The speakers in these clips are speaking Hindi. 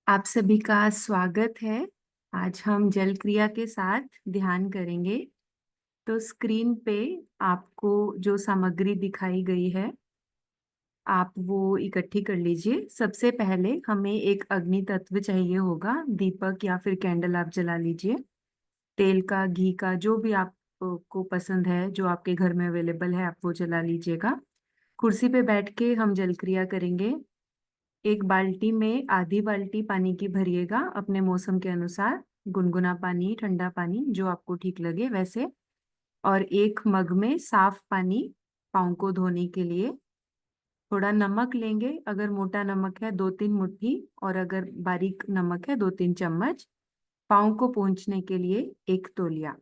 आप सभी का स्वागत है। आज हम जल क्रिया के साथ ध्यान करेंगे। तो स्क्रीन पे आपको जो सामग्री दिखाई गई है आप वो इकट्ठी कर लीजिए। सबसे पहले हमें एक अग्नि तत्व चाहिए होगा, दीपक या फिर कैंडल आप जला लीजिए। तेल का, घी का, जो भी आप को पसंद है, जो आपके घर में अवेलेबल है, आप वो जला लीजिएगा। कुर्सी पे बैठ के हम जल क्रिया करेंगे। एक बाल्टी में आधी बाल्टी पानी की भरिएगा अपने मौसम के अनुसार, गुनगुना पानी, ठंडा पानी, जो आपको ठीक लगे वैसे। और एक मग में साफ पानी पाँव को धोने के लिए। थोड़ा नमक लेंगे, अगर मोटा नमक है 2-3 मुट्ठी, और अगर बारीक नमक है 2-3 चम्मच। पाँव को पोंछने के लिए एक तौलिया।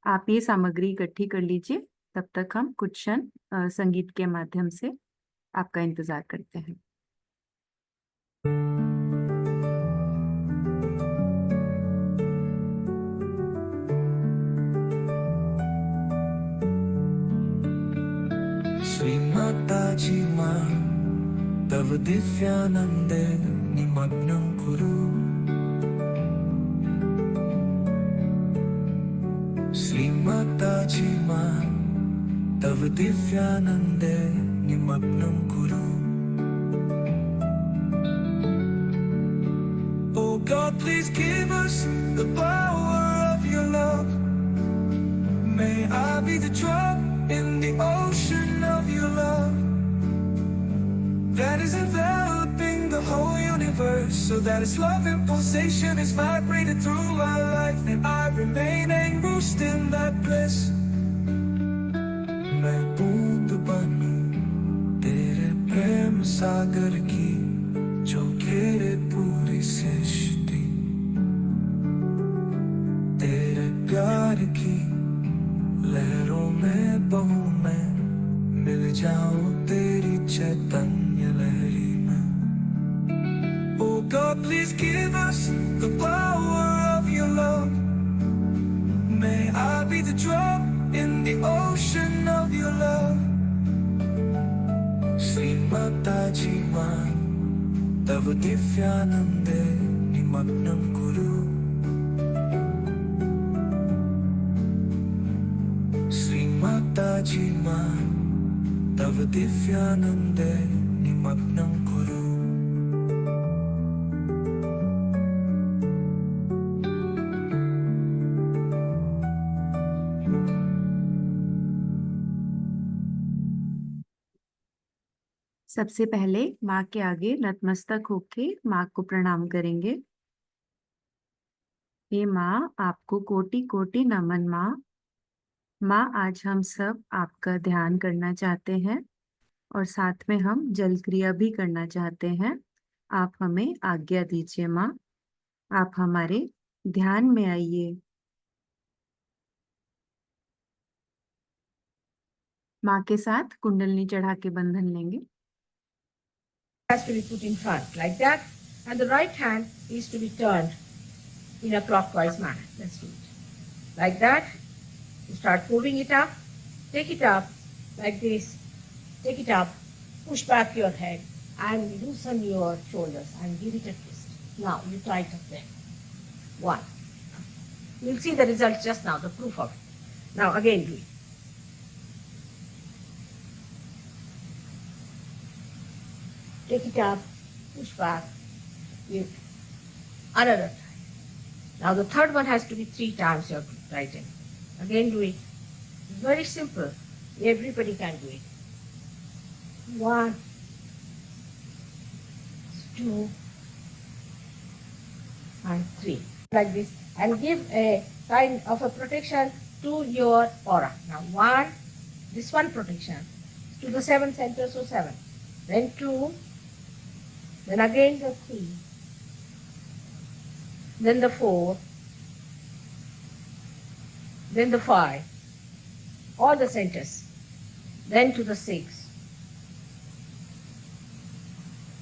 आप ये सामग्री इकट्ठी कर लीजिए। तब तक हम कुछ क्षण संगीत के माध्यम से आपका इंतजार करते हैं। श्रीमाताजी मां तव दिव्यानन्दे निमग्नं कुरु। श्रीमाताजी मां तव दिव्यानन्दे निमग्नं कुरु। Oh God, please give us the power of your love. May I be the drop in the ocean of your love that is enveloping the whole universe, so that its love and pulsation is vibrated through my life, and I remain engrossed in that bliss. मैं बूंद बनूं तेरे प्रेम सागर की, जो घेरे पूरी सृष्टि। तेरे प्यार की लहरों में बहूं मैं, मिल जाऊं तेरी चैतन्य लहरी में। Oh God, please give us the power of your love. May I be the drop in the ocean of your love. Shrimataji मां तव दिव्यानन्दे निमग्नं कुरु। श्रीमाताजी मां तव दिव्यानन्दे निमग्नं कुरु। सबसे पहले माँ के आगे नतमस्तक होके माँ को प्रणाम करेंगे। हे माँ, आपको कोटि कोटि नमन माँ। माँ, आज हम सब आपका ध्यान करना चाहते हैं और साथ में हम जल क्रिया भी करना चाहते हैं। आप हमें आज्ञा दीजिए माँ। आप हमारे ध्यान में आइए। माँ के साथ कुंडलनी चढ़ा के बंधन लेंगे। Has to be put in front like that, and the right hand is to be turned in a clockwise manner. Let's do it like that. You start pulling it up, take it up like this, take it up, push back your head and loosen your shoulders and give it a twist. Now you tighten them. One. You'll see the result just now, the proof of it. Now again do it. Take it up, push back, give another time. Now the third one has to be 3 times your right hand. Again do it. It's very simple. Everybody can do it. 1, 2, and 3. Like this. And give a kind of a protection to your aura. Now 1, this one protection to the 7 centers, so 7. Then 2, then again the 3, then the 4, then the 5, all the centers, then to the 6,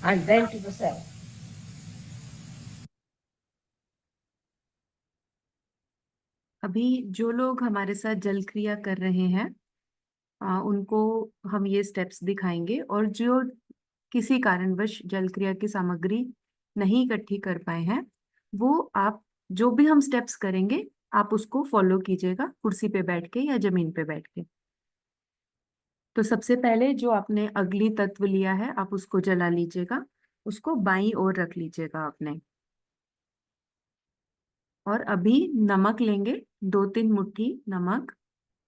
and then to the 7. अभी जो लोग हमारे साथ जल क्रिया कर रहे हैं उनको हम ये स्टेप्स दिखाएंगे, और जो किसी कारणवश जल क्रिया की सामग्री नहीं इकट्ठी कर पाए हैं, वो आप जो भी हम स्टेप्स करेंगे आप उसको फॉलो कीजिएगा, कुर्सी पे बैठ के या जमीन पे बैठ के। तो सबसे पहले जो आपने अगली तत्व लिया है आप उसको जला लीजिएगा, उसको बाईं ओर रख लीजिएगा अपने। और अभी नमक लेंगे, 2-3 मुट्ठी नमक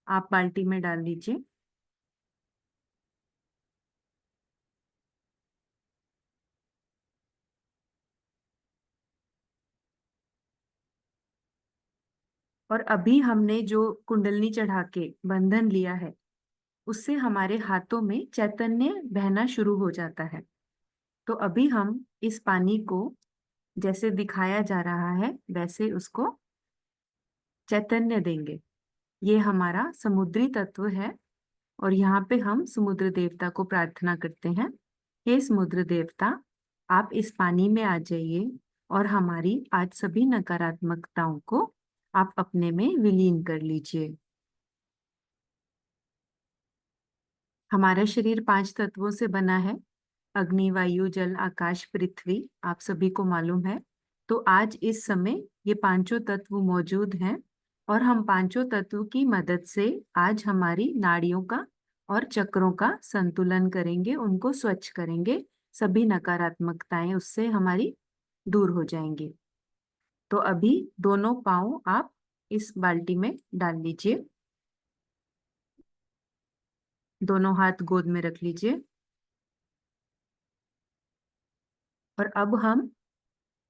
आप बाल्टी में डाल लीजिए। और अभी हमने जो कुंडलनी चढ़ा के बंधन लिया है उससे हमारे हाथों में चैतन्य बहना शुरू हो जाता है। तो अभी हम इस पानी को जैसे दिखाया जा रहा है वैसे उसको चैतन्य देंगे। ये हमारा समुद्री तत्व है और यहाँ पे हम समुद्र देवता को प्रार्थना करते हैं, हे समुद्र देवता आप इस पानी में आ जाइए और हमारी आज सभी नकारात्मकताओं को आप अपने में विलीन कर लीजिए। हमारा शरीर 5 तत्वों से बना है, अग्नि, वायु, जल, आकाश, पृथ्वी, आप सभी को मालूम है। तो आज इस समय ये 5 तत्व मौजूद हैं और हम 5 तत्व की मदद से आज हमारी नाड़ियों का और चक्रों का संतुलन करेंगे, उनको स्वच्छ करेंगे, सभी नकारात्मकताएं उससे हमारी दूर हो जाएंगी। तो अभी दोनों पाँव आप इस बाल्टी में डाल लीजिए, दोनों हाथ गोद में रख लीजिए। और अब हम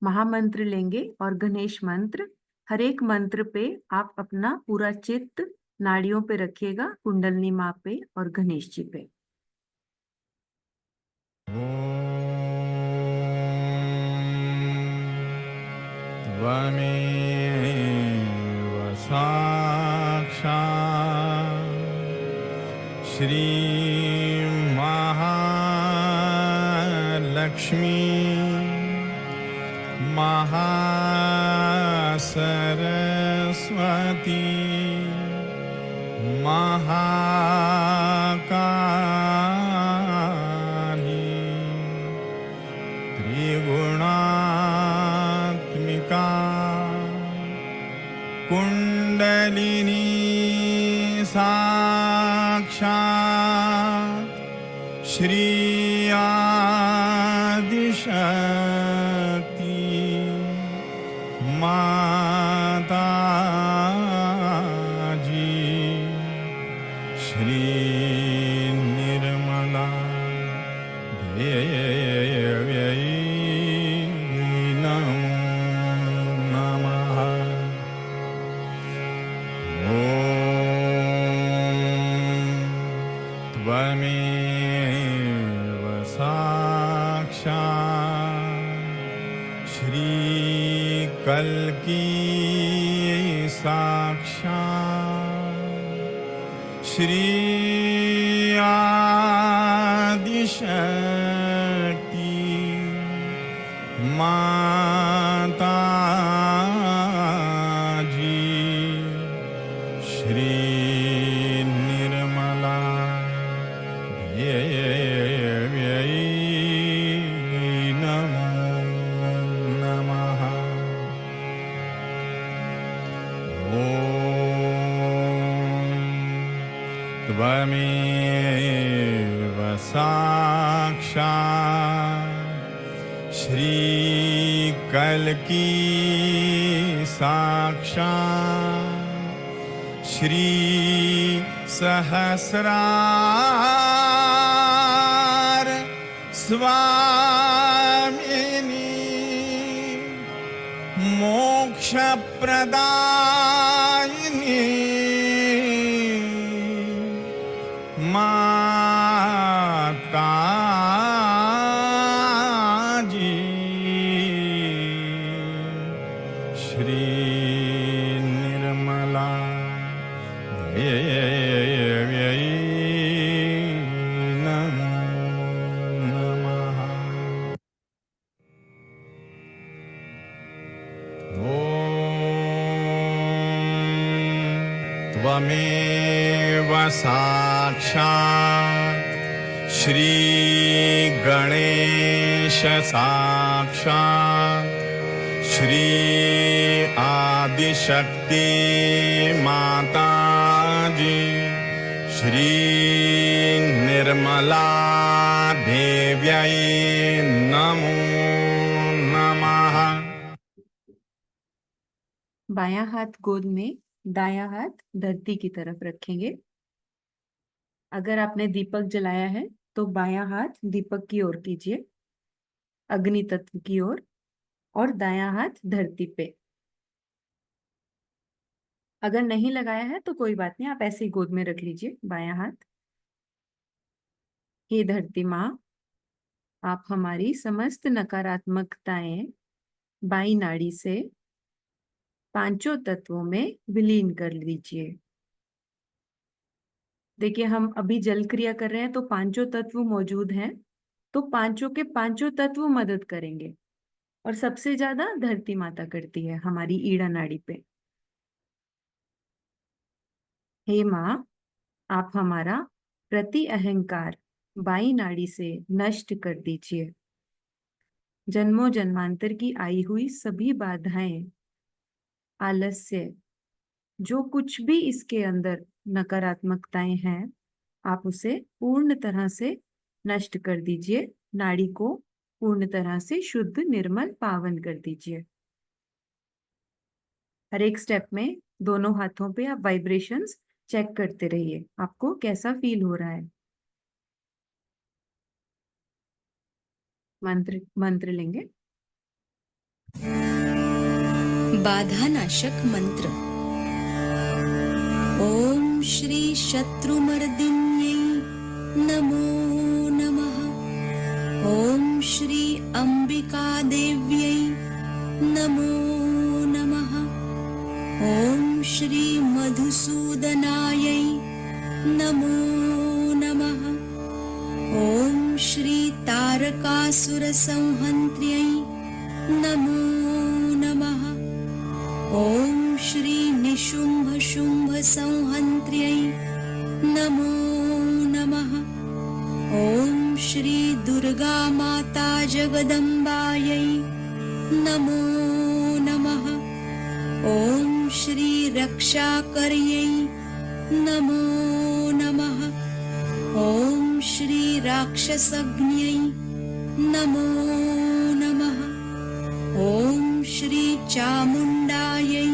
महामंत्र लेंगे और गणेश मंत्र, हर एक मंत्र पे आप अपना पूरा चित्त नाड़ियों पे रखिएगा, कुंडलनी माँ पे और गणेश जी पे। त्वमेव साक्षात् श्री महालक्ष्मी महासरस्वती महाकाली त्रिगुणात्मिका कुंडलिनी साक्षात् श्री आदिशक्ति माताजी श्री निर्मला देव्यै नमो नमः। ॐ त्वमेव साक्षात् श्री कल्की साक्षात् श्री आदिशक्ति माताजी श्री निर्मला देव्यै नमो नमः। ॐ त्वमेव साक्षात् श्री कल्की साक्षात् श्री सहस्रार स्वामिनी मोक्षप्रदायिनी माताजी श्री निर्मला देव्यै नमो नमः। ॐ त्वमेव साक्षात् श्री गणेश साक्षात् श्री आदिशक्ति माता जी श्री निर्मला देव्यै नमो नमः। बायां हाथ गोद में, दायां हाथ धरती की तरफ रखेंगे। अगर आपने दीपक जलाया है तो बायां हाथ दीपक की ओर कीजिए, अग्नि तत्व की ओर, और दायां हाथ धरती पे। अगर नहीं लगाया है तो कोई बात नहीं, आप ऐसे ही गोद में रख लीजिए बायां हाथ। हे धरती माँ, आप हमारी समस्त नकारात्मकताएं बाई नाड़ी से पांचों तत्वों में विलीन कर लीजिए। देखिए, हम अभी जल क्रिया कर रहे हैं तो पांचों तत्व मौजूद हैं, तो पांचों के पांचों तत्व मदद करेंगे, और सबसे ज्यादा धरती माता करती है हमारी ईड़ा नाड़ी पे। हे माँ, आप हमारा प्रति अहंकार बाई नाड़ी से नष्ट कर दीजिए। जन्मों जन्मांतर की आई हुई सभी बाधाएं, आलस्य, जो कुछ भी इसके अंदर नकारात्मकताएं हैं, आप उसे पूर्ण तरह से नष्ट कर दीजिए। नाड़ी को पूर्ण तरह से शुद्ध, निर्मल, पावन कर दीजिए। हर एक स्टेप में दोनों हाथों पे आप वाइब्रेशंस चेक करते रहिए, आपको कैसा फील हो रहा है। मंत्र मंत्र लेंगे। बाधानाशक मंत्र। ओम श्री शत्रुमर्दिन्यै नमो नमः। ओम श्री अंबिका देव्यै नमो नमः। ओम श्री मधुसूदनायै नमो नमः। ओम श्री तारकासुरसंहन्त्र्यै नमो नमः। ओम श्री निशुम्भ शुम्भ संहन्त्र्यै नमो नमः। ओम श्री दुर्गा माता जगदम्बायै नमो नमः। ओम श्री रक्षाकर्यै नमो नमः। ओम श्री राक्षसग्न्यै नमो नमः। ओम श्री चामुण्डायै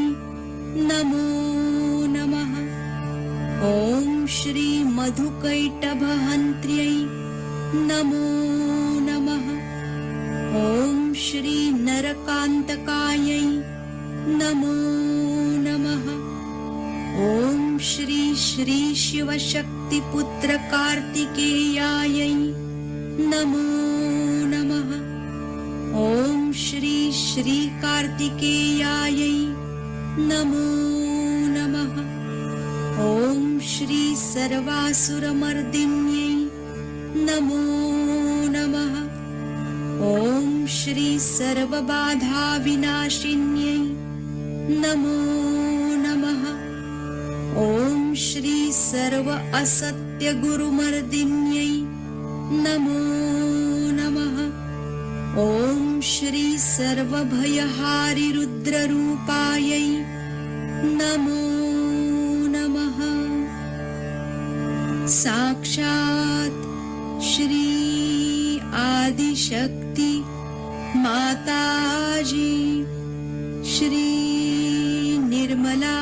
नमो नमः। ओम श्री मधुकैटभहन्त्र्यै नमो नमः। ओम श्री नरकान्तकायै नमो नमः। ओम श्री श्री शिवशक्तिपुत्र कार्तिकेयायै नमो नमः। ओम श्री श्री कार्तिकेयायै नमो नमः। ओम श्री सर्वासुरमर्दिन्यै नमो नमः। ओम श्री सर्वबाधाविनाशिन्यै नमो नमः। ओम श्री सर्व असत्य गुरुमर्दिन्यै नमो नमः। ओम श्री सर्वभयहारि रुद्ररूपायै नमो नमः। साक्षात् श्री आदिशक्ति माताजी श्री निर्मला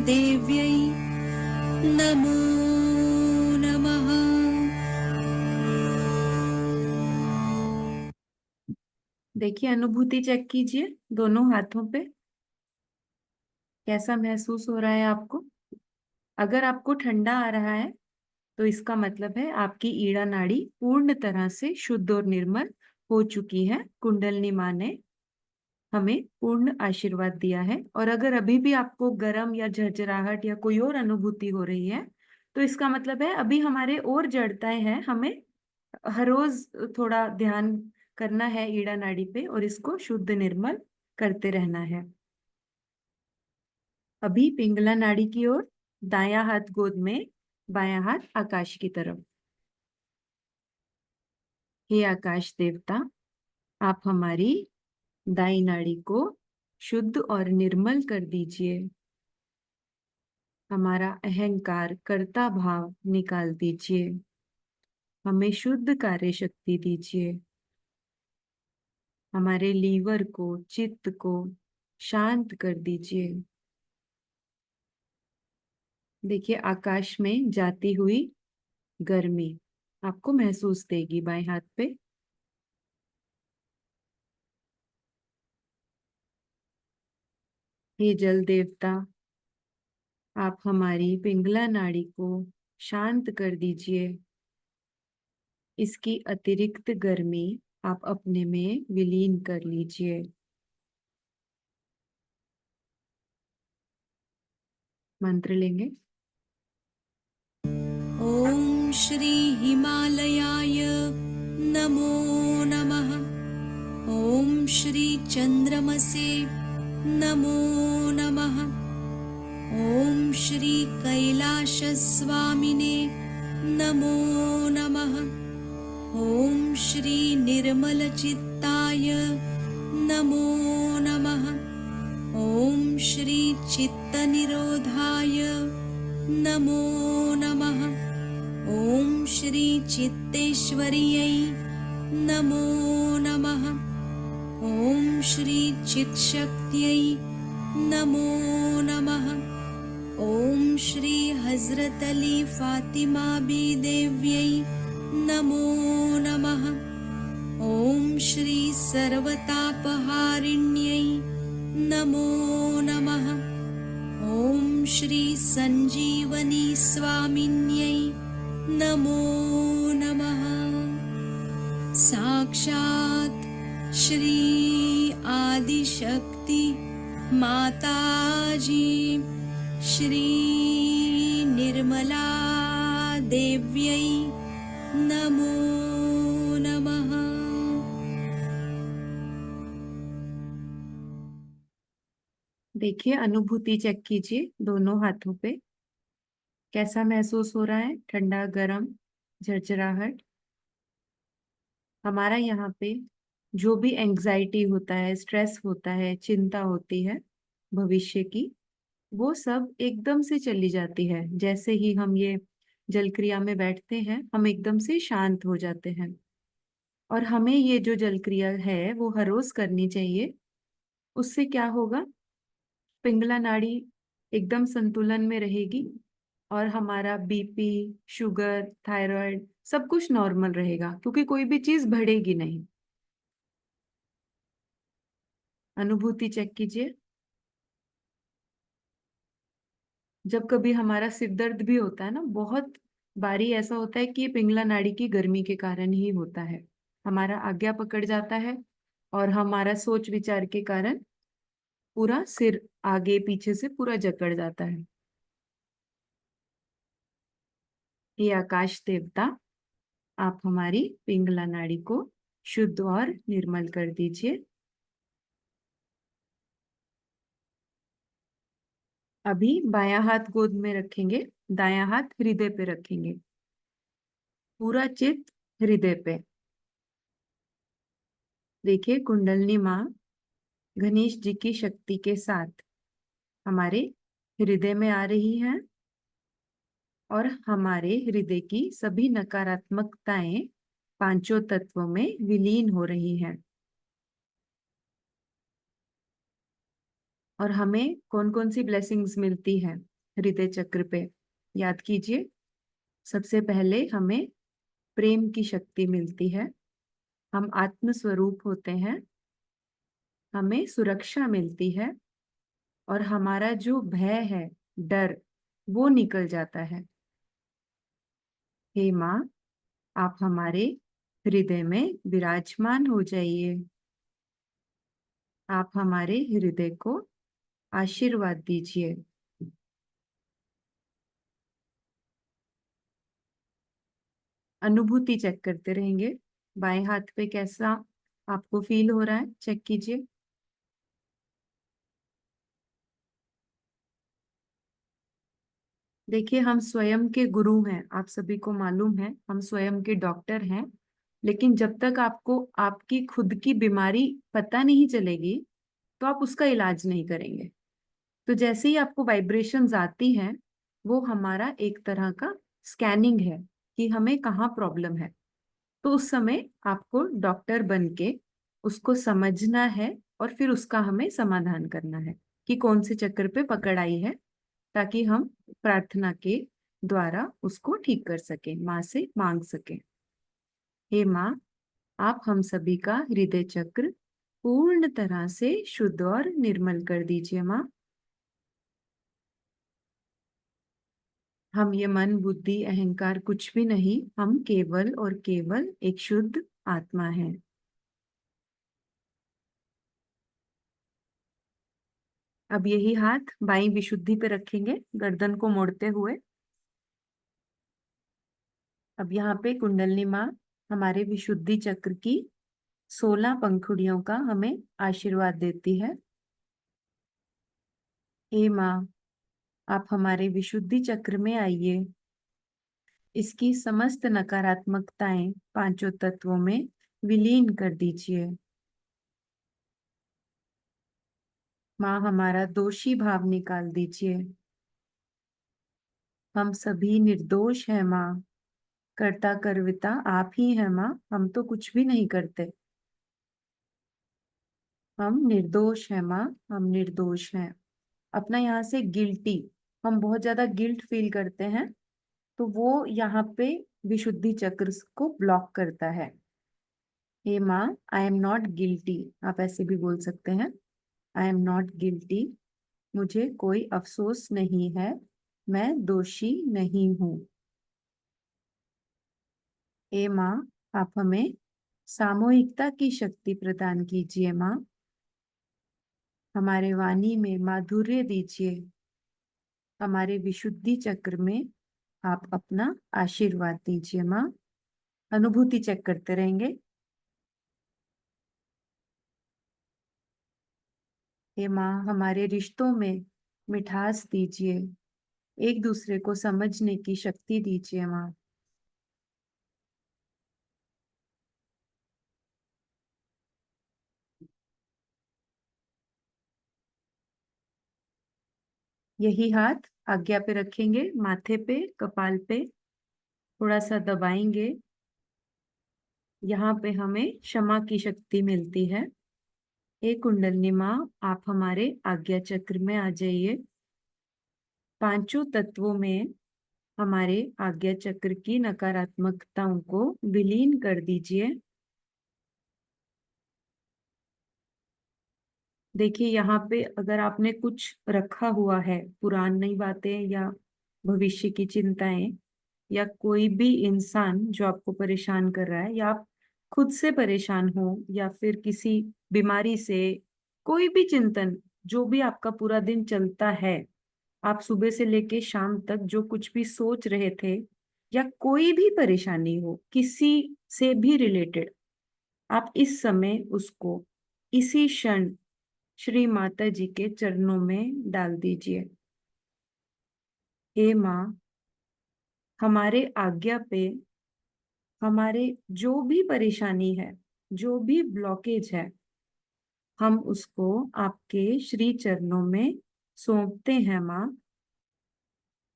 देव्यै नमो नमः। देखिए, अनुभूति चेक कीजिए दोनों हाथों पे, कैसा महसूस हो रहा है आपको। अगर आपको ठंडा आ रहा है तो इसका मतलब है आपकी ईड़ा नाड़ी पूर्ण तरह से शुद्ध और निर्मल हो चुकी है। कुंडलिनी माँ ने हमें पूर्ण आशीर्वाद दिया है। और अगर अभी भी आपको गर्म या झरझराहट या कोई और अनुभूति हो रही है तो इसका मतलब है अभी हमारे और जड़ताएं हैं, हमें हर रोज थोड़ा ध्यान करना है ईड़ा नाड़ी पे और इसको शुद्ध निर्मल करते रहना है। अभी पिंगला नाड़ी की ओर, दायां हाथ गोद में, बायां हाथ आकाश की तरफ। हे आकाश देवता, आप हमारी दाई नाड़ी को शुद्ध और निर्मल कर दीजिए। हमारा अहंकार कर्ता भाव निकाल दीजिए। हमें शुद्ध कार्य शक्ति दीजिए। हमारे लीवर को, चित्त को शांत कर दीजिए। देखिए, आकाश में जाती हुई गर्मी आपको महसूस देगी बाएं हाथ पे। हे जल देवता, आप हमारी पिंगला नाड़ी को शांत कर दीजिए। इसकी अतिरिक्त गर्मी आप अपने में विलीन कर लीजिए। मंत्र लेंगे। ॐ श्री हिमालयाय नमो नमः। ॐ श्री चन्द्रमसे नमो नमः। ॐ श्री कैलासस्वामिने नमो नमः। ॐ श्री निर्मलचित्ताय नमो नमः। ॐ श्री चित्तनिरोधाय नमो नमः। ॐ श्री चित्तेश्वर्यै नमो नमः। ॐ श्री चित्शक्त्यै नमो नमः। ॐ श्री हज़रत अली फातिमा बी देव्यै नमो नमः। ॐ श्री सर्वतापहारिण्यै नमो नमः। ॐ श्री संजीवनी स्वामिन्यै नमो नमः। साक्षात् श्री आदिशक्ति माताजी श्री निर्मला देव्यै नमो नमः। देखिए, अनुभूति चेक कीजिए दोनों हाथों पे। कैसा महसूस हो रहा है? ठंडा, गरम, झरझराहट? हमारा यहाँ पे जो भी एंजाइटी होता है, स्ट्रेस होता है, चिंता होती है भविष्य की, वो सब एकदम से चली जाती है। जैसे ही हम ये जल क्रिया में बैठते हैं, हम एकदम से शांत हो जाते हैं। और हमें ये जो जल क्रिया है वो हर रोज करनी चाहिए। उससे क्या होगा? पिंगला नाड़ी एकदम संतुलन में रहेगी और हमारा बीपी, शुगर, थायराइड सब कुछ नॉर्मल रहेगा, क्योंकि कोई भी चीज बढ़ेगी नहीं। अनुभूति चेक कीजिए। जब कभी हमारा सिर दर्द भी होता है ना, बहुत बारी ऐसा होता है कि ये पिंगला नाड़ी की गर्मी के कारण ही होता है। हमारा आज्ञा पकड़ जाता है और हमारा सोच विचार के कारण पूरा सिर आगे पीछे से पूरा जकड़ जाता है। ये आकाश देवता, आप हमारी पिंगला नाड़ी को शुद्ध और निर्मल कर दीजिए। अभी बायां हाथ गोद में रखेंगे, दायां हाथ हृदय पे रखेंगे। पूरा चित्त हृदय पे। देखिए, कुंडलनी माँ गणेश जी की शक्ति के साथ हमारे हृदय में आ रही हैं और हमारे हृदय की सभी नकारात्मकताएं पांचों तत्वों में विलीन हो रही हैं। और हमें कौन कौन सी ब्लेसिंग्स मिलती है हृदय चक्र पे? याद कीजिए। सबसे पहले हमें प्रेम की शक्ति मिलती है। हम आत्म स्वरूप होते हैं। हमें सुरक्षा मिलती है और हमारा जो भय है, डर, वो निकल जाता है। हे माँ, आप हमारे हृदय में विराजमान हो जाइए। आप हमारे हृदय को आशीर्वाद दीजिए। अनुभूति चेक करते रहेंगे। बाएं हाथ पे कैसा आपको फील हो रहा है, चेक कीजिए। देखिए, हम स्वयं के गुरु हैं। आप सभी को मालूम है, हम स्वयं के डॉक्टर हैं। लेकिन जब तक आपको आपकी खुद की बीमारी पता नहीं चलेगी तो आप उसका इलाज नहीं करेंगे। तो जैसे ही आपको वाइब्रेशंस आती हैं, वो हमारा एक तरह का स्कैनिंग है कि हमें कहाँ प्रॉब्लम है। तो उस समय आपको डॉक्टर बन के उसको समझना है और फिर उसका हमें समाधान करना है कि कौन से चक्र पे पकड़ आई है, ताकि हम प्रार्थना के द्वारा उसको ठीक कर सकें, माँ से मांग सकें। हे माँ, आप हम सभी का हृदय चक्र पूर्ण तरह से शुद्ध और निर्मल कर दीजिए माँ। हम ये मन बुद्धि अहंकार कुछ भी नहीं, हम केवल और केवल एक शुद्ध आत्मा है। अब यही हाथ बाईं विशुद्धि पे रखेंगे, गर्दन को मोड़ते हुए। अब यहाँ पे कुंडलिनी माँ हमारे विशुद्धि चक्र की 16 पंखुड़ियों का हमें आशीर्वाद देती है। हे माँ, आप हमारे विशुद्धि चक्र में आइए, इसकी समस्त नकारात्मकताएं पांचों तत्वों में विलीन कर दीजिए। माँ, हमारा दोषी भाव निकाल दीजिए। हम सभी निर्दोष हैं माँ, कर्ता कर्विता आप ही हैं माँ, हम तो कुछ भी नहीं करते। हम निर्दोष हैं माँ, हम निर्दोष हैं। अपना यहाँ से गिल्टी, हम बहुत ज्यादा गिल्ट फील करते हैं, तो वो यहाँ पे विशुद्धि चक्र को ब्लॉक करता है। हे माँ, आई एम नॉट गिल्टी, आप ऐसे भी बोल सकते हैं, आई एम नॉट गिल्टी, मुझे कोई अफसोस नहीं है, मैं दोषी नहीं हूँ। हे माँ, आप हमें सामूहिकता की शक्ति प्रदान कीजिए माँ, हमारे वाणी में माधुर्य दीजिए, हमारे विशुद्धि चक्र में आप अपना आशीर्वाद दीजिए माँ। अनुभूति चेक करते रहेंगे। हे माँ, हमारे रिश्तों में मिठास दीजिए, एक दूसरे को समझने की शक्ति दीजिए माँ। यही हाथ आज्ञा पे रखेंगे, माथे पे, कपाल पे थोड़ा सा दबाएंगे। यहाँ पे हमें क्षमा की शक्ति मिलती है। हे कुंडलिनी माँ, आप हमारे आज्ञा चक्र में आ जाइए, पांचों तत्वों में हमारे आज्ञा चक्र की नकारात्मकताओं को विलीन कर दीजिए। देखिए, यहाँ पे अगर आपने कुछ रखा हुआ है, पुरानी बातें या भविष्य की चिंताएं, या कोई भी इंसान जो आपको परेशान कर रहा है, या आप खुद से परेशान हो, या फिर किसी बीमारी से, कोई भी चिंतन, जो भी आपका पूरा दिन चलता है, आप सुबह से लेके शाम तक जो कुछ भी सोच रहे थे, या कोई भी परेशानी हो किसी से भी रिलेटेड, आप इस समय उसको इसी क्षण श्री माता जी के चरणों में डाल दीजिए। हे माँ, हमारे आज्ञा पे हमारे जो भी परेशानी है, जो भी ब्लॉकेज है, हम उसको आपके श्री चरणों में सौंपते हैं माँ।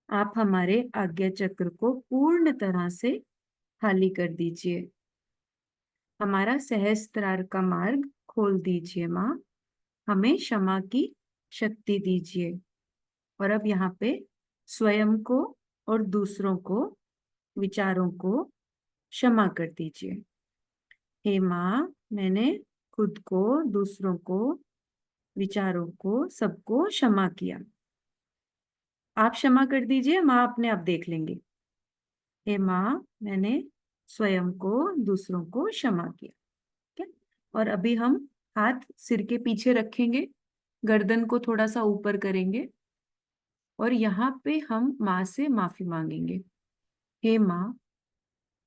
आप हमारे आज्ञा चक्र को पूर्ण तरह से खाली कर दीजिए, हमारा सहस्त्रार का मार्ग खोल दीजिए माँ, हमें क्षमा की शक्ति दीजिए। और अब यहाँ पे स्वयं को और दूसरों को, विचारों को क्षमा कर दीजिए। हे माँ, मैंने खुद को, दूसरों को, विचारों को, सबको क्षमा किया। आप क्षमा कर दीजिए, माँ अपने आप देख लेंगे। हे माँ, मैंने स्वयं को, दूसरों को क्षमा किया। ठीक है। और अभी हम हाथ सिर के पीछे रखेंगे, गर्दन को थोड़ा सा ऊपर करेंगे, और यहाँ पे हम माँ से माफी मांगेंगे। हे माँ,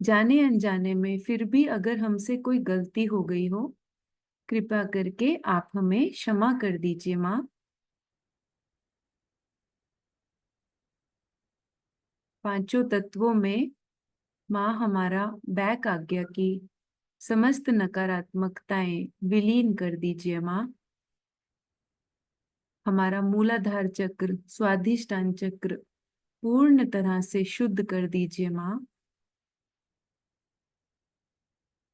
जाने अनजाने में फिर भी अगर हमसे कोई गलती हो गई हो, कृपया करके आप हमें क्षमा कर दीजिए माँ। पांचों तत्वों में माँ हमारा बैक आज्ञा की समस्त नकारात्मकताएं विलीन कर दीजिए माँ। हमारा मूलाधार चक्र, स्वाधिष्ठान चक्र पूर्ण तरह से शुद्ध कर दीजिए माँ।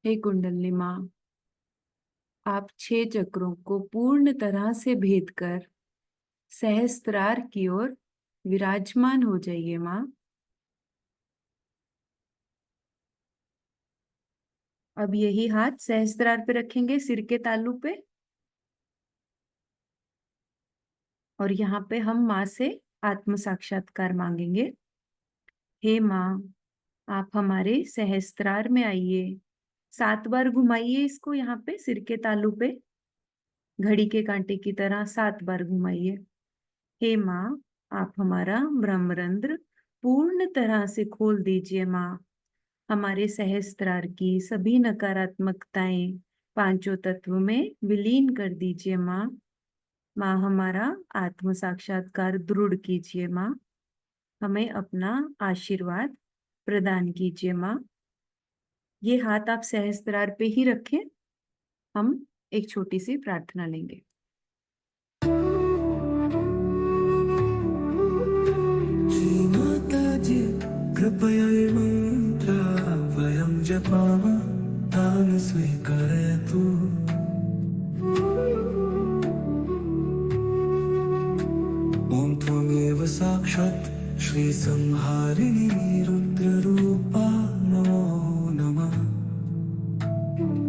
हे कुंडलिनी माँ, आप 6 चक्रों को पूर्ण तरह से भेद कर सहस्त्रार की ओर विराजमान हो जाइए माँ। अब यही हाथ सहस्त्रार पे रखेंगे, सिर के तालू पे, और यहाँ पे हम माँ से आत्म साक्षात्कार मांगेंगे। हे माँ, आप हमारे सहस्त्रार में आइए। 7 बार घुमाइए इसको, यहाँ पे सिर के तालू पे घड़ी के कांटे की तरह 7 बार घुमाइए। हे माँ, आप हमारा ब्रह्मरंध्र पूर्ण तरह से खोल दीजिए माँ। हमारे सहस्त्रार की सभी नकारात्मकताएं पांचों तत्व में विलीन कर दीजिए माँ। माँ, हमारा आत्म साक्षात्कार दृढ़ कीजिए माँ। हमें अपना आशीर्वाद प्रदान कीजिए माँ। ये हाथ आप सहस्त्रार पे ही रखें। हम एक छोटी सी प्रार्थना लेंगे। श्री माताजी कृपया ये मंत्र वयं जपामः तान् स्वीकरोतु। ॐ त्वमेव साक्षात् श्री संहारिणी रुद्ररूपा नमो नमः।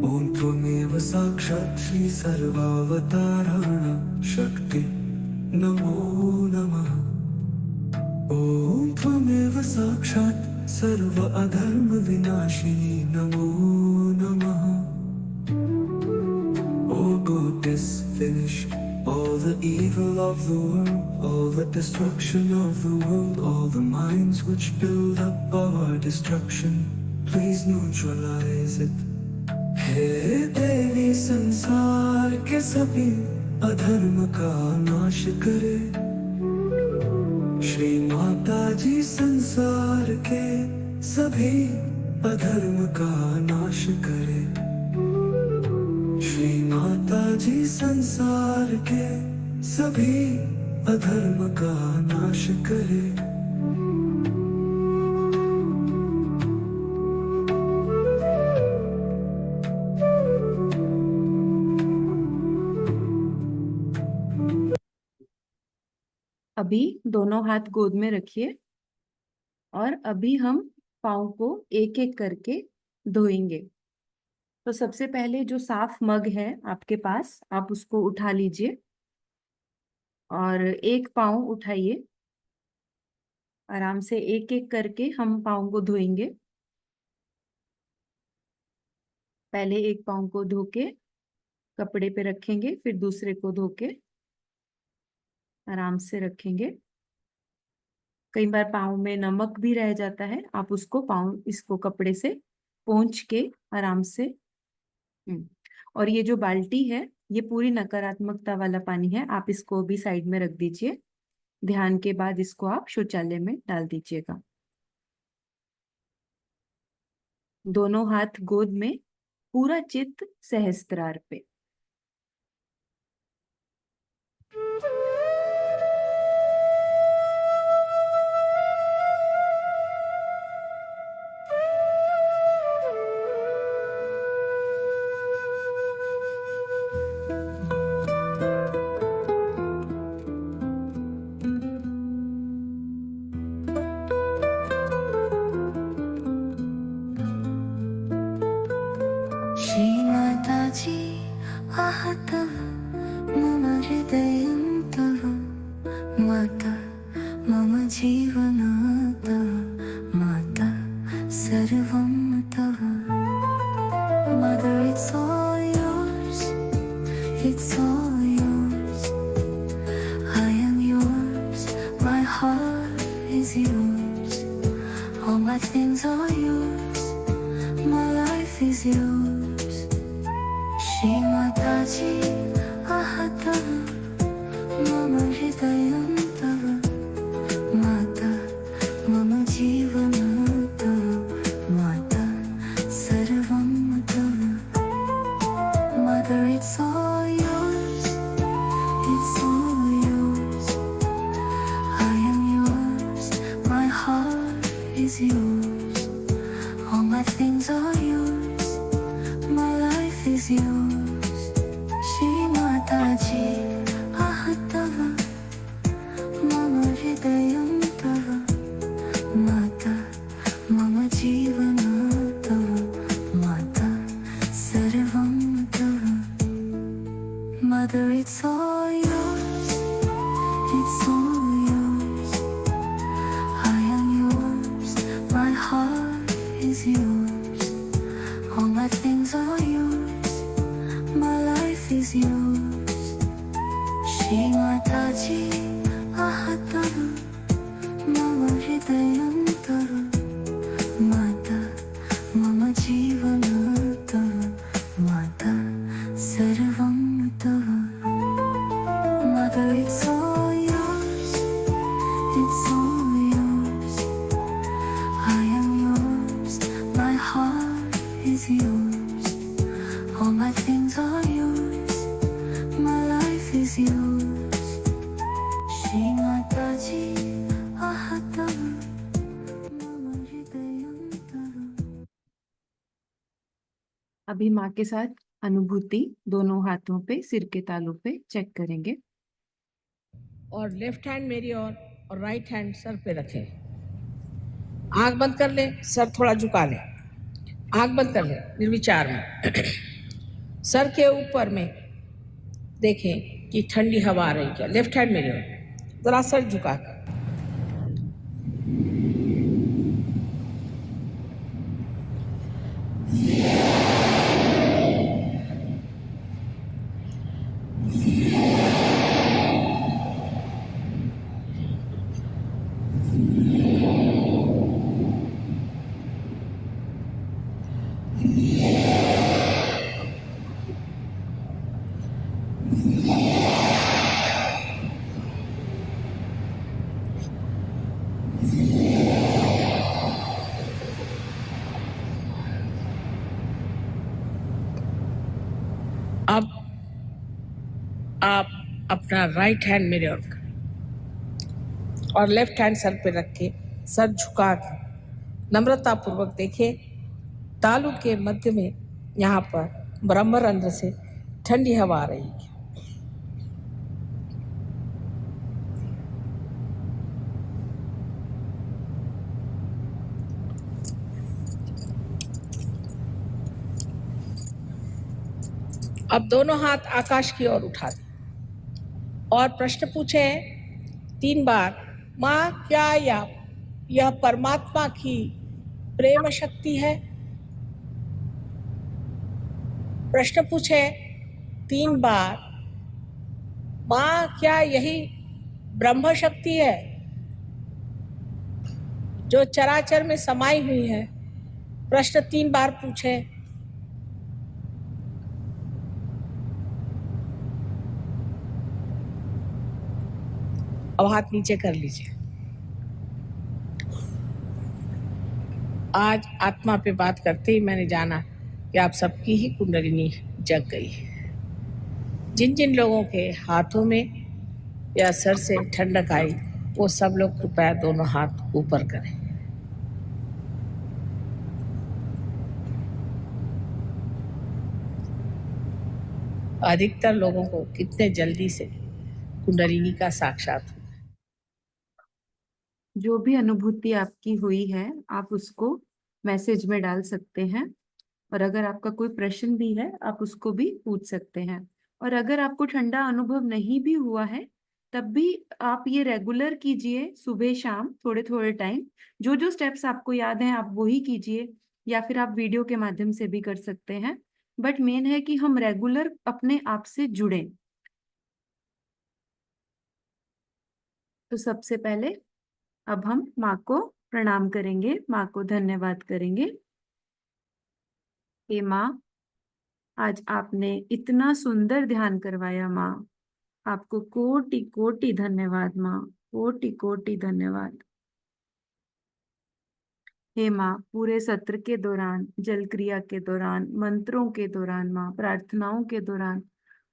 ॐ त्वमेव साक्षात् श्री सर्वावतारण शक्ति नमो नमः। ॐ त्वमेव साक्षात् सर्व अधर्म विनाशिनी नमो नमः। Oh goddess, finish all the evil of the world, all the destruction of the world, all the minds which build up our destruction. Please neutralize it. हे देवी संसार के सभी अधर्म का नाश करे। श्री माता जी संसार के सभी अधर्म का नाश करे। श्री माता जी संसार के सभी अधर्म का नाश करे। अभी दोनों हाथ गोद में रखिए और अभी हम पाँव को एक एक करके धोएंगे। तो सबसे पहले जो साफ मग है आपके पास, आप उसको उठा लीजिए और एक पाँव उठाइए। आराम से एक एक करके हम पाँव को धोएंगे। पहले एक पाँव को धो के कपड़े पे रखेंगे, फिर दूसरे को धो के आराम से रखेंगे। कई बार पाँव में नमक भी रह जाता है, आप उसको इसको कपड़े से पोंछ के आराम से और ये जो बाल्टी है ये पूरी नकारात्मकता वाला पानी है, आप इसको भी साइड में रख दीजिए। ध्यान के बाद इसको आप शौचालय में डाल दीजिएगा। दोनों हाथ गोद में, पूरा चित्त सहस्त्रार पे। श्रीमाताजी आहतः मम हृदयं तव माता मम जीवनं तव माता सर्वं तव। Mother, it's all yours, it's all yours. I am yours, my heart is yours. All my things are yours, my life is yours. Shri Mataji ahata mama hridayam tava mata mama jeevanam tava mata sarvam tava. Mother, it's all yours. It's all yours. I am yours. My heart is yours. All my things are yours. My life is yours. Shri Mataji, Ahatava, Mama Hridayam Tava, Mata, Mama Jivana Tava, Mata, Sarvam Tava. Mother, it's all yours. It's all yours. I am yours. My heart is yours. All my things are yours. My life is yours. Shri Mataji, Ahatava, Mama Hridayam Tava, Mata, Mama Jivana Tava, Mata, Sarvam Tava. Mother, it's all yours. It's all yours. I am yours. My heart is yours. All my things are yours. My life is yours. Shri Mataji, Ahatava, Mama Hridayam Tava. अभी माँ के साथ अनुभूति दोनों हाथों पे सिर के तालू पे चेक करेंगे। और लेफ्ट हैंड मेरी और राइट हैंड सर पे रखें। आंख बंद कर ले, सर थोड़ा झुका ले। आंख बंद कर ले निर्विचार में। सर के ऊपर में देखें कि ठंडी हवा आ रही क्या। लेफ्ट हैंड मेरी ओर, जरा सर झुका कर। अब आप अपना राइट हैंड मेरे ओर करें और लेफ्ट हैंड सर पे रख के सर झुका के नम्रता पूर्वक देखिए तालू के मध्य में यहाँ पर ब्रह्मरंध्र से ठंडी हवा आ रही है। अब दोनों हाथ आकाश की ओर उठा दें और प्रश्न पूछे 3 बार, माँ क्या यह परमात्मा की प्रेम शक्ति है? प्रश्न पूछे 3 बार, माँ क्या यही ब्रह्म शक्ति है जो चराचर में समाई हुई है? प्रश्न 3 बार पूछे। अब हाथ नीचे कर लीजिए। आज आत्मा पे बात करते ही मैंने जाना कि आप सबकी ही कुंडलिनी जग गई है। जिन जिन लोगों के हाथों में या सर से ठंडक आई वो सब लोग कृपया दोनों हाथ ऊपर करें। अधिकतर लोगों को कितने जल्दी से कुंडलिनी का साक्षात हुआ। जो भी अनुभूति आपकी हुई है आप उसको मैसेज में डाल सकते हैं और अगर आपका कोई प्रश्न भी है आप उसको भी पूछ सकते हैं। और अगर आपको ठंडा अनुभव नहीं भी हुआ है तब भी आप ये रेगुलर कीजिए, सुबह शाम थोड़े थोड़े टाइम। जो जो स्टेप्स आपको याद हैं आप वही कीजिए या फिर आप वीडियो के माध्यम से भी कर सकते हैं। बट मेन है कि हम रेगुलर अपने आप से जुड़ें। तो सबसे पहले अब हम माँ को प्रणाम करेंगे, माँ को धन्यवाद करेंगे। हे माँ, आज आपने इतना सुंदर ध्यान करवाया माँ, आपको कोटि कोटि धन्यवाद माँ, कोटि कोटि धन्यवाद। हे माँ, पूरे सत्र के दौरान, जल क्रिया के दौरान, मंत्रों के दौरान, माँ, प्रार्थनाओं के दौरान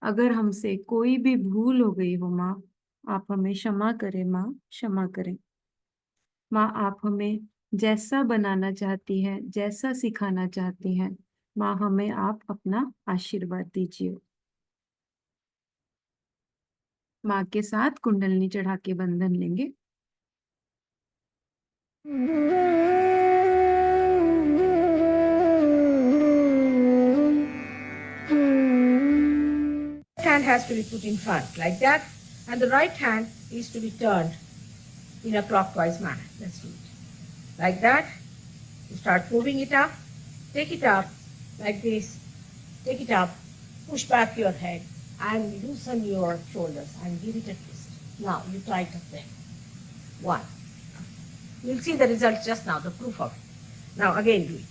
अगर हमसे कोई भी भूल हो गई हो माँ, आप हमें क्षमा करें माँ, क्षमा करें। माँ, आप हमें जैसा बनाना चाहती हैं, जैसा सिखाना चाहती हैं, माँ हमें आप अपना आशीर्वाद दीजिए। माँ के साथ कुंडलनी चढ़ा के बंधन लेंगे। Hand has to be put in front like that, and the right hand is to be turned in a clockwise manner. Let's do it. Like that. You start moving it up. Take it up like this. Take it up. Push back your head and loosen your shoulders and give it a twist. Now you tighten them. One. You'll see the result just now, the proof of it. Now again do it.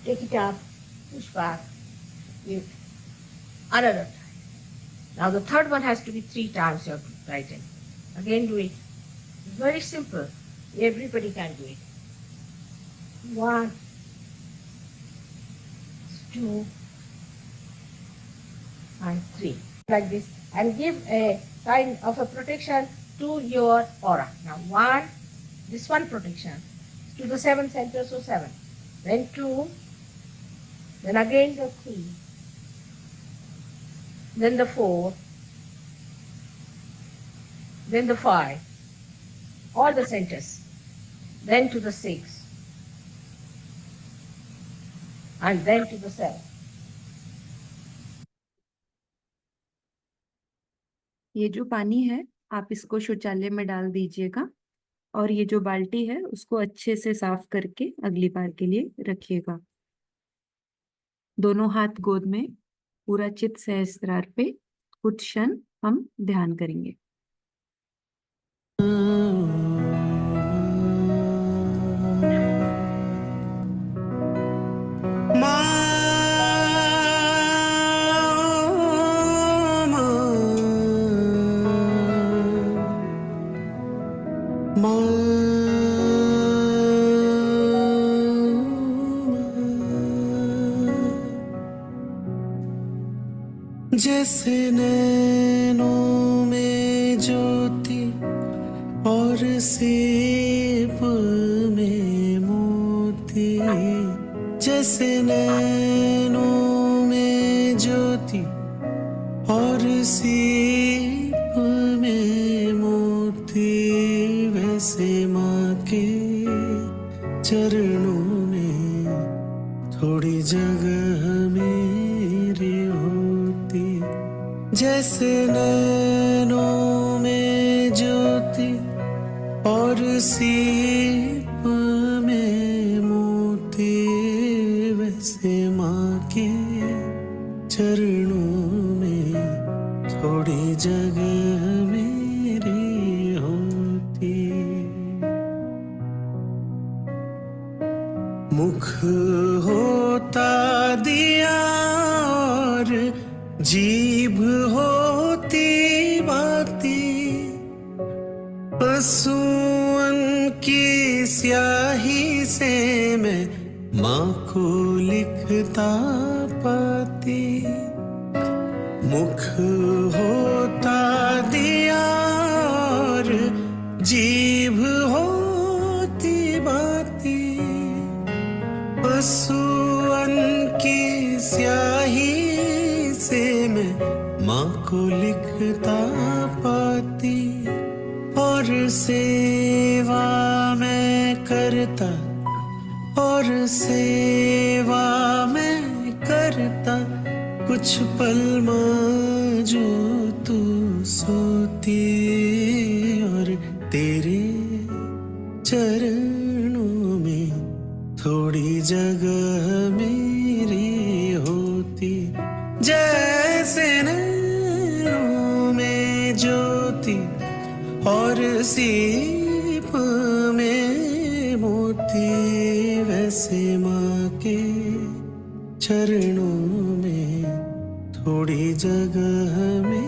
Take it up, push back, give another time. Now the third one has to be 3 times you have to tighten. Again do it. It's very simple. Everybody can do it. 1, 2, and 3. Like this. And give a kind of a protection to your aura. Now 1, this one protection to the 7 centers, so 7. Then 2, then again the 3, then the 4, then the 5, all the centers, then to the 6, and then to the 7. ये जो पानी है आप इसको शौचालय में डाल दीजिएगा और ये जो बाल्टी है उसको अच्छे से साफ करके अगली बार के लिए रखिएगा। दोनों हाथ गोद में, पूरा चित्त सहस्त्रार पे कुछ क्षण हम ध्यान करेंगे। जैसे नैनों में ज्योति और सीप में मोती, जैसे नैनों में ज्योति और सीप में मोती, वैसे माँ के चरणों में थोड़ी जगह मेरी होती। जैसे नैनों में ज्योति और सीप में मोती, वैसे माँ के चरणों में थोड़ी जगह मेरी होती। मुख होता दिया और जीभ होती बाती, पशुअन की स्याही से मैं माँ को लिखता पाती। मुख होता दिया और जीभ होती बाती, पशुअन की स्याही से मैं माँ को लिखता पाती। और सेवा मैं करता, और सेवा मैं करता, कुछ पल माँ जो तू सोती, और तेरे चरणों में थोड़ी जगह मेरी होती। जैसे नैनों में ज्योति और सीप में मोती, वैसे माँ के चरणों में थोड़ी जगह में